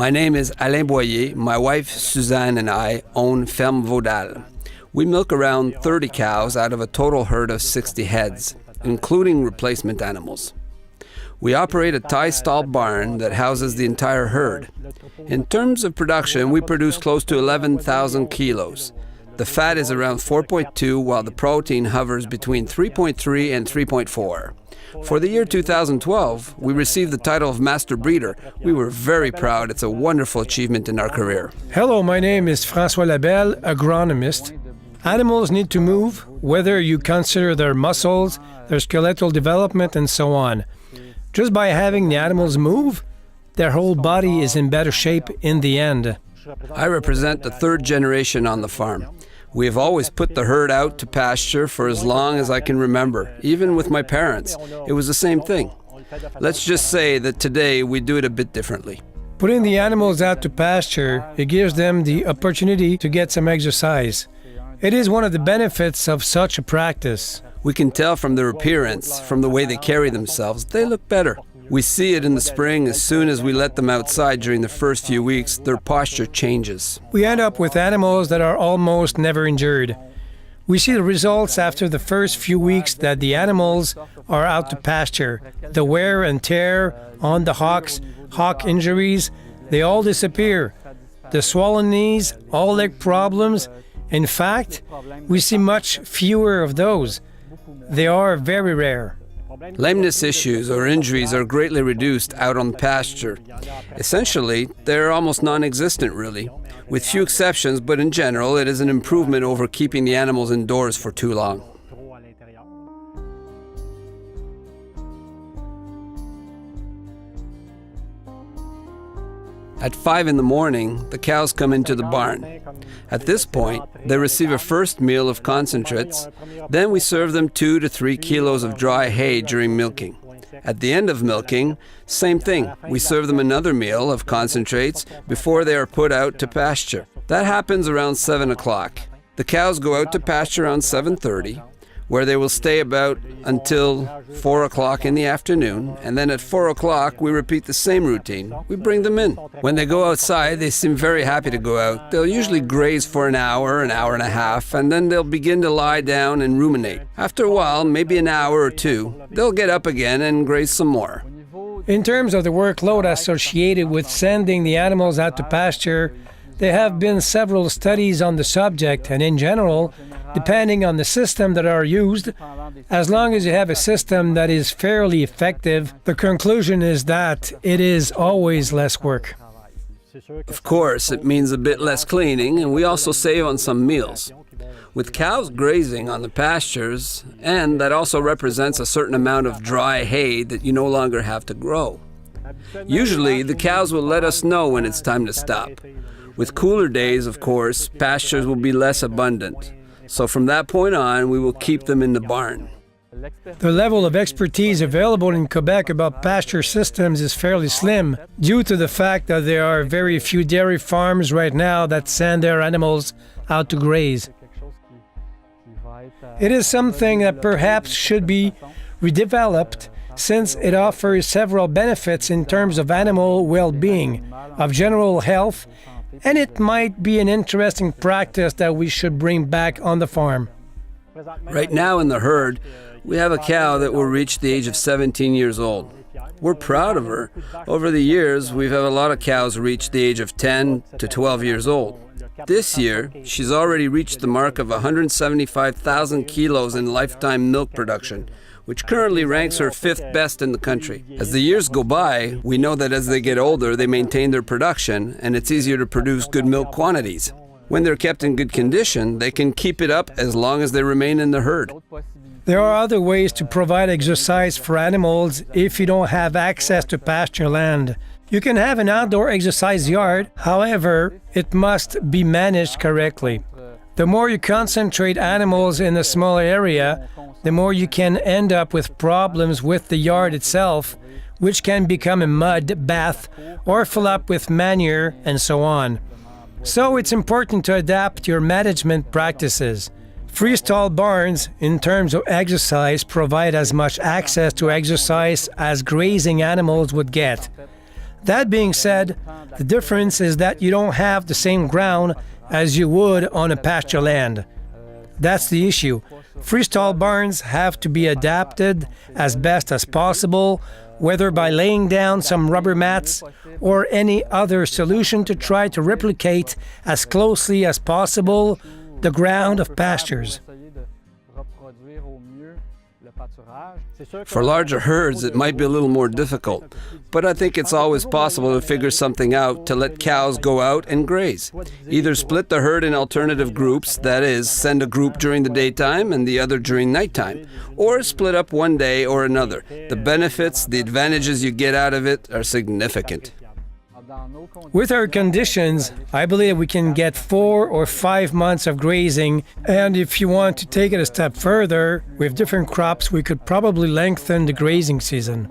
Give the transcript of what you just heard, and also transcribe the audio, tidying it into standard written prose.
My name is Alain Boyer. My wife Suzanne and I own Ferme Vaudal. We milk around 30 cows out of a total herd of 60 heads, including replacement animals. We operate a tie stall barn that houses the entire herd. In terms of production, we produce close to 11,000 kilos. The fat is around 4.2, while the protein hovers between 3.3 and 3.4. For the year 2012, we received the title of Master Breeder. We were very proud. It's a wonderful achievement in our career. Hello, my name is François Labelle, agronomist. Animals need to move, whether you consider their muscles, their skeletal development, and so on. Just by having the animals move, their whole body is in better shape in the end. I represent the third generation on the farm. We have always put the herd out to pasture for as long as I can remember. Even with my parents, it was the same thing. Let's just say that today we do it a bit differently. Putting the animals out to pasture, it gives them the opportunity to get some exercise. It is one of the benefits of such a practice. We can tell from their appearance, from the way they carry themselves, they look better. We see it in the spring. As soon as we let them outside during the first few weeks, their posture changes. We end up with animals that are almost never injured. We see the results after the first few weeks that the animals are out to pasture. The wear and tear on the hock injuries, they all disappear. The swollen knees, all leg problems, in fact, we see much fewer of those. They are very rare. Lameness issues or injuries are greatly reduced out on pasture. Essentially, they're almost non-existent really, with few exceptions, but in general it is an improvement over keeping the animals indoors for too long. At 5 in the morning, the cows come into the barn. At this point, they receive a first meal of concentrates. Then we serve them 2 to 3 kilos of dry hay during milking. At the end of milking, same thing. We serve them another meal of concentrates before they are put out to pasture. That happens around 7 o'clock. The cows go out to pasture around 7:30, where they will stay about until 4 o'clock in the afternoon, and then at 4 o'clock we repeat the same routine. We bring them in. When they go outside, they seem very happy to go out. They'll usually graze for an hour and a half, and then they'll begin to lie down and ruminate. After a while, maybe an hour or two, they'll get up again and graze some more. In terms of the workload associated with sending the animals out to pasture, there have been several studies on the subject, and in general, depending on the system that are used, as long as you have a system that is fairly effective, the conclusion is that it is always less work. Of course, it means a bit less cleaning, and we also save on some meals. With cows grazing on the pastures, and that also represents a certain amount of dry hay that you no longer have to grow. Usually, the cows will let us know when it's time to stop. With cooler days, of course, pastures will be less abundant. So from that point on, we will keep them in the barn. The level of expertise available in Quebec about pasture systems is fairly slim, due to the fact that there are very few dairy farms right now that send their animals out to graze. It is something that perhaps should be redeveloped, since it offers several benefits in terms of animal well-being, of general health, and it might be an interesting practice that we should bring back on the farm. Right now in the herd, we have a cow that will reach the age of 17 years old. We're proud of her. Over the years, we've had a lot of cows reach the age of 10 to 12 years old. This year, she's already reached the mark of 175,000 kilos in lifetime milk production, which currently ranks her 5th best in the country. As the years go by, we know that as they get older, they maintain their production, and it's easier to produce good milk quantities. When they're kept in good condition, they can keep it up as long as they remain in the herd. There are other ways to provide exercise for animals if you don't have access to pasture land. You can have an outdoor exercise yard, however, it must be managed correctly. The more you concentrate animals in a small area, the more you can end up with problems with the yard itself, which can become a mud bath or fill up with manure and so on. So it's important to adapt your management practices. Freestall barns, in terms of exercise, provide as much access to exercise as grazing animals would get. That being said, the difference is that you don't have the same ground as you would on a pasture land. That's the issue. Freestall barns have to be adapted as best as possible, whether by laying down some rubber mats or any other solution to try to replicate as closely as possible the ground of pastures. For larger herds, it might be a little more difficult, but I think it's always possible to figure something out to let cows go out and graze. Either split the herd in alternative groups, that is, send a group during the daytime and the other during nighttime, or split up one day or another. The benefits, the advantages you get out of it are significant. With our conditions, I believe we can get 4 or 5 months of grazing, and if you want to take it a step further, with different crops we could probably lengthen the grazing season.